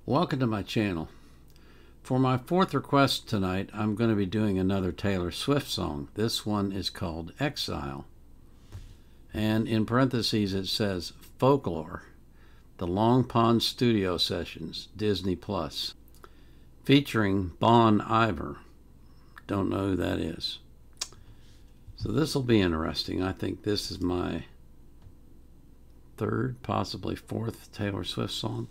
Welcome to my channel. For my fourth request tonight, I'm going to be doing another Taylor Swift song. This one is called Exile. And in parentheses it says Folklore, the Long Pond Studio Sessions, Disney Plus, featuring Bon Iver. Don't know who that is. So this will be interesting. I think this is my third, possibly fourth Taylor Swift song.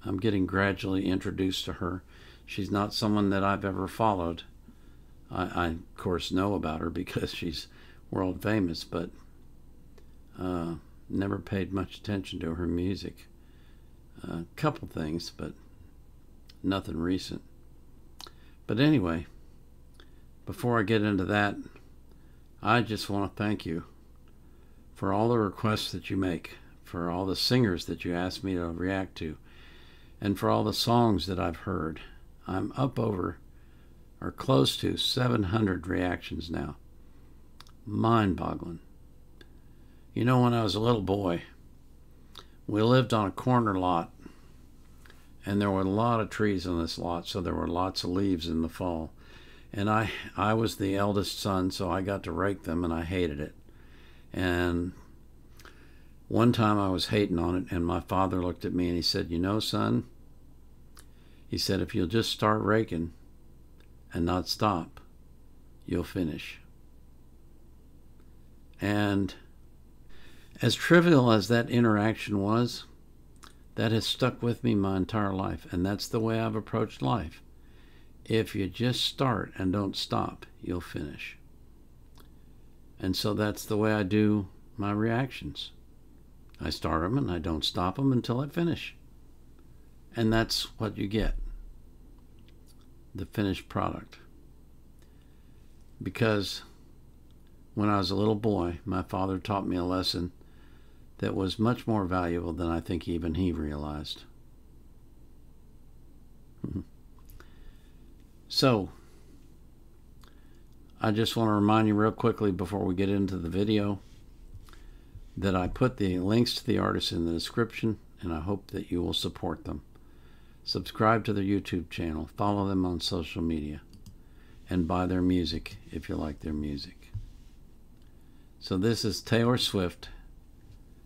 I'm getting gradually introduced to her. She's not someone that I've ever followed. I of course know about her because she's world famous, but never paid much attention to her music. A couple things, but nothing recent. But anyway, before I get into that, I just want to thank you for all the requests that you make, for all the singers that you ask me to react to, and for all the songs that I've heard. I'm up over, or close to, 700 reactions now. Mind-boggling. You know, when I was a little boy, we lived on a corner lot, and there were a lot of trees on this lot, so there were lots of leaves in the fall. And I was the eldest son, so I got to rake them, and I hated it. And one time I was hating on it, and my father looked at me and he said, "You know, son," he said, "if you'll just start raking and not stop, you'll finish." And as trivial as that interaction was, that has stuck with me my entire life, and that's the way I've approached life. If you just start and don't stop, you'll finish. And so that's the way I do my reactions. I start them and I don't stop them until I finish. And that's what you get, the finished product. Because when I was a little boy, my father taught me a lesson that was much more valuable than I think even he realized. So, I just want to remind you real quickly before we get into the video that I put the links to the artists in the description, and I hope that you will support them. Subscribe to their YouTube channel, follow them on social media, and buy their music if you like their music. So this is Taylor Swift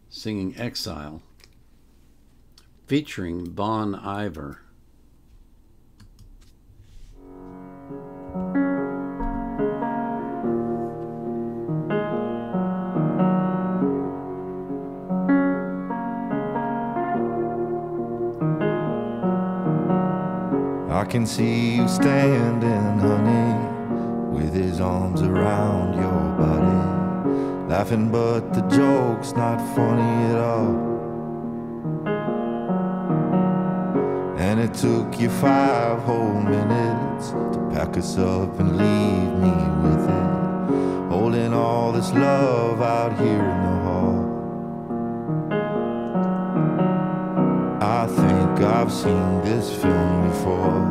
singing Exile, featuring Bon Iver. I can see you standing, honey, with his arms around your body, laughing but the joke's not funny at all. And it took you 5 whole minutes to pack us up and leave me with it, holding all this love out here in the hall. I think I've seen this film before,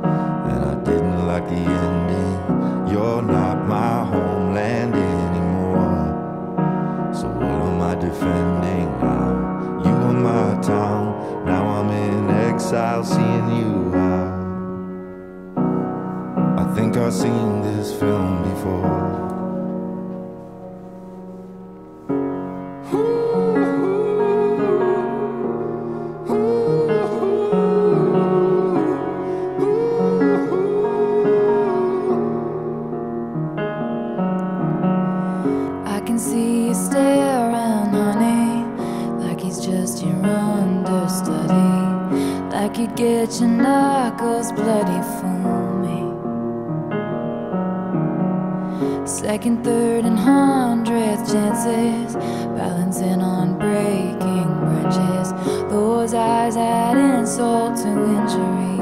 and I didn't like the ending. You're not my homeland anymore, so what am I defending now? You were my town, now I'm in exile seeing you out. I think I've seen this film before. See you staring, honey, like he's just your understudy, like you get your knuckles bloody for me. Second, third, and 100th chances, balancing on breaking bridges. Those eyes add insult to injury.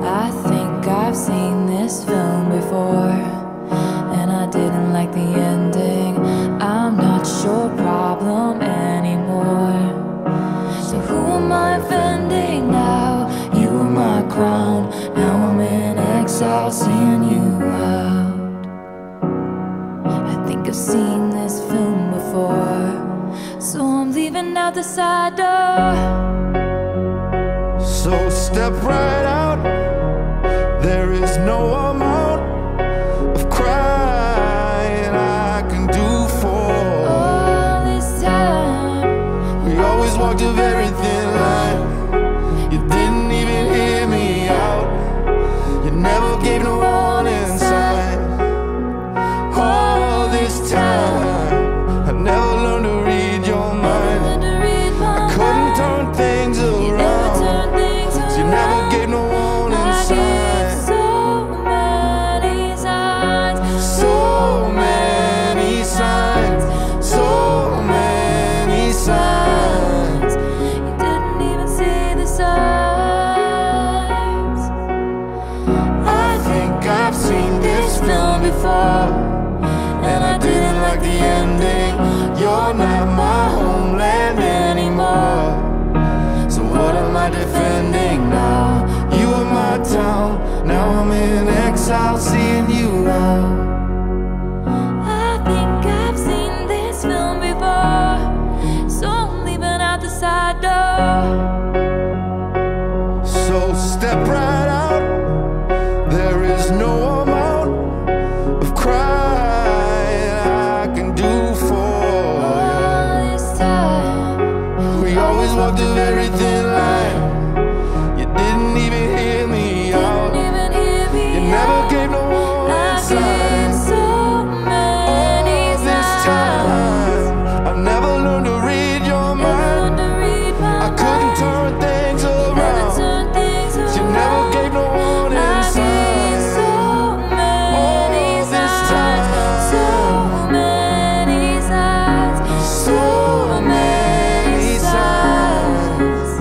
I think I've seen this film before, and I didn't like the ending. I'm not your problem anymore, so who am I offending now? You were my crown, now I'm in exile seeing you out. I think I've seen this film before, so side door. So step right out. There is no amount of crying I can do for All this time, we always walked a very thin line. You didn't even hear me out. You never gave no warning sign. All this time I never learned to read your mind. learn to read my I couldn't mind. turn things You never around. turn things around. You never gave no warning I sign. gave so many signs, So many signs, so many signs. You didn't even see the signs. I think I've seen this film before, and I didn't like the ending. You're not my homeland anymore. So what am I defending now? You were my town, now I'm in exile, seeing you out. I think I've seen this film before, so I'm leaving out the side door. So step right out. There is no amount of crying I can do for All this time, you. We always walked a very thin line. You didn't even hear me out. didn't even hear me You never out. gave no warning I sign. gave so many All this signs. time I never learned to read your Never mind. learned to read my I couldn't mind. turn things Never around. turn things You around. never gave no warning I gave sign. so many All this signs, so time. many signs, So many signs.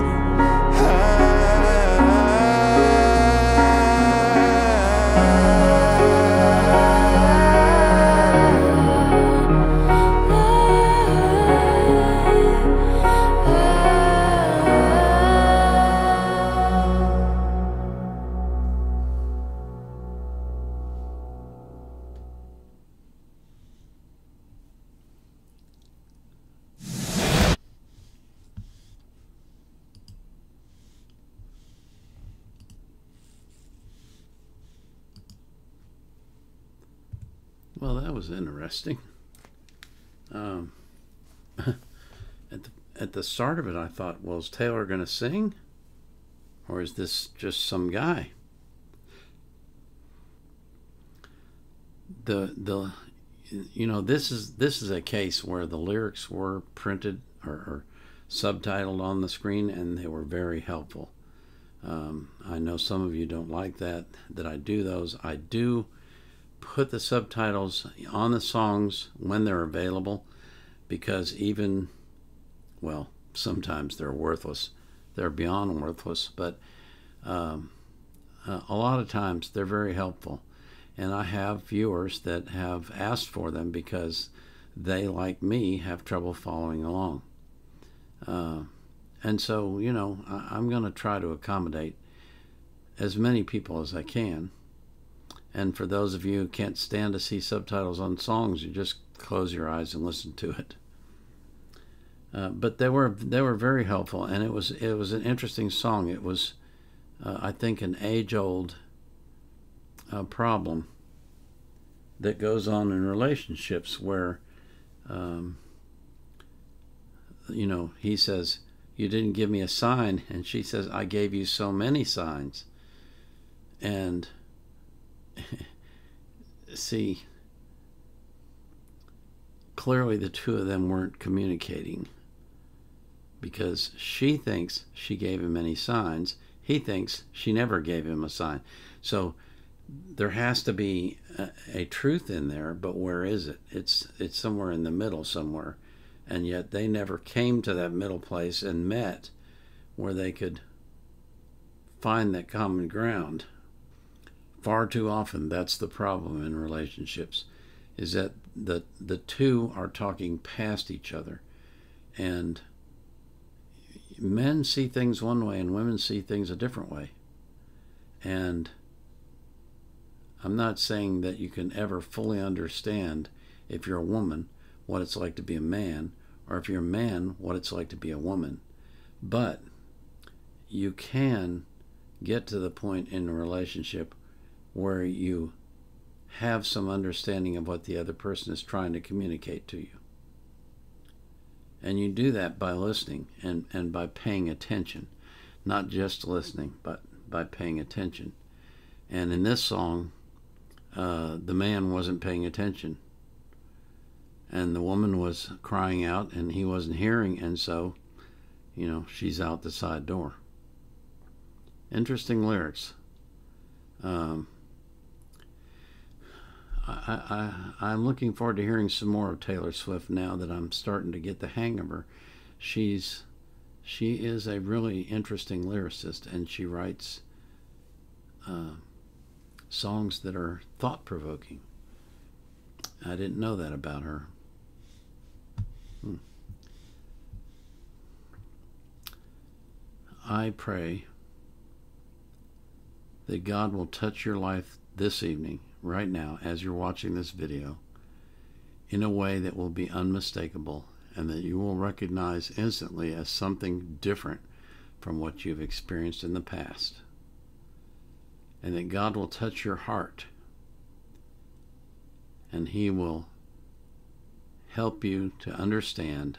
Well, that was interesting. At the start of it, I thought, well, is Taylor going to sing, or is this just some guy? This is a case where the lyrics were printed or subtitled on the screen, and they were very helpful. I know some of you don't like that I do those. I do put the subtitles on the songs when they're available, because sometimes they're worthless. They're beyond worthless, but a lot of times they're very helpful. And I have viewers that have asked for them because they, like me, have trouble following along. And so, I'm going to try to accommodate as many people as I can. And for those of you who can't stand to see subtitles on songs, you just close your eyes and listen to it. But they were very helpful, and it was an interesting song. It was, I think, an age-old problem that goes on in relationships where, he says, "You didn't give me a sign," and she says, "I gave you so many signs." And see, clearly the two of them weren't communicating, because she thinks she gave him many signs. He thinks she never gave him a sign. So there has to be a truth in there, but where is it? It's somewhere in the middle somewhere. And yet they never came to that middle place and met where they could find that common ground. Far too often, that's the problem in relationships, is that the two are talking past each other. And men see things one way and women see things a different way. And I'm not saying that you can ever fully understand, if you're a woman, what it's like to be a man, or if you're a man, what it's like to be a woman. But you can get to the point in a relationship where you have some understanding of what the other person is trying to communicate to you. And you do that by listening and by paying attention. Not just listening, but by paying attention. And in this song, the man wasn't paying attention. And the woman was crying out and he wasn't hearing, and so, she's out the side door. Interesting lyrics. I'm looking forward to hearing some more of Taylor Swift now that I'm starting to get the hang of her. She is a really interesting lyricist, and she writes songs that are thought-provoking. I didn't know that about her. I pray that God will touch your life this evening, right now, as you're watching this video, in a way that will be unmistakable, and that you will recognize instantly as something different from what you've experienced in the past. And that God will touch your heart, and He will help you to understand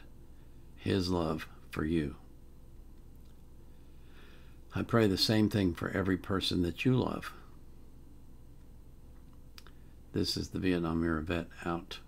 His love for you. I pray the same thing for every person that you love. This is the Vietnam Era Vet out.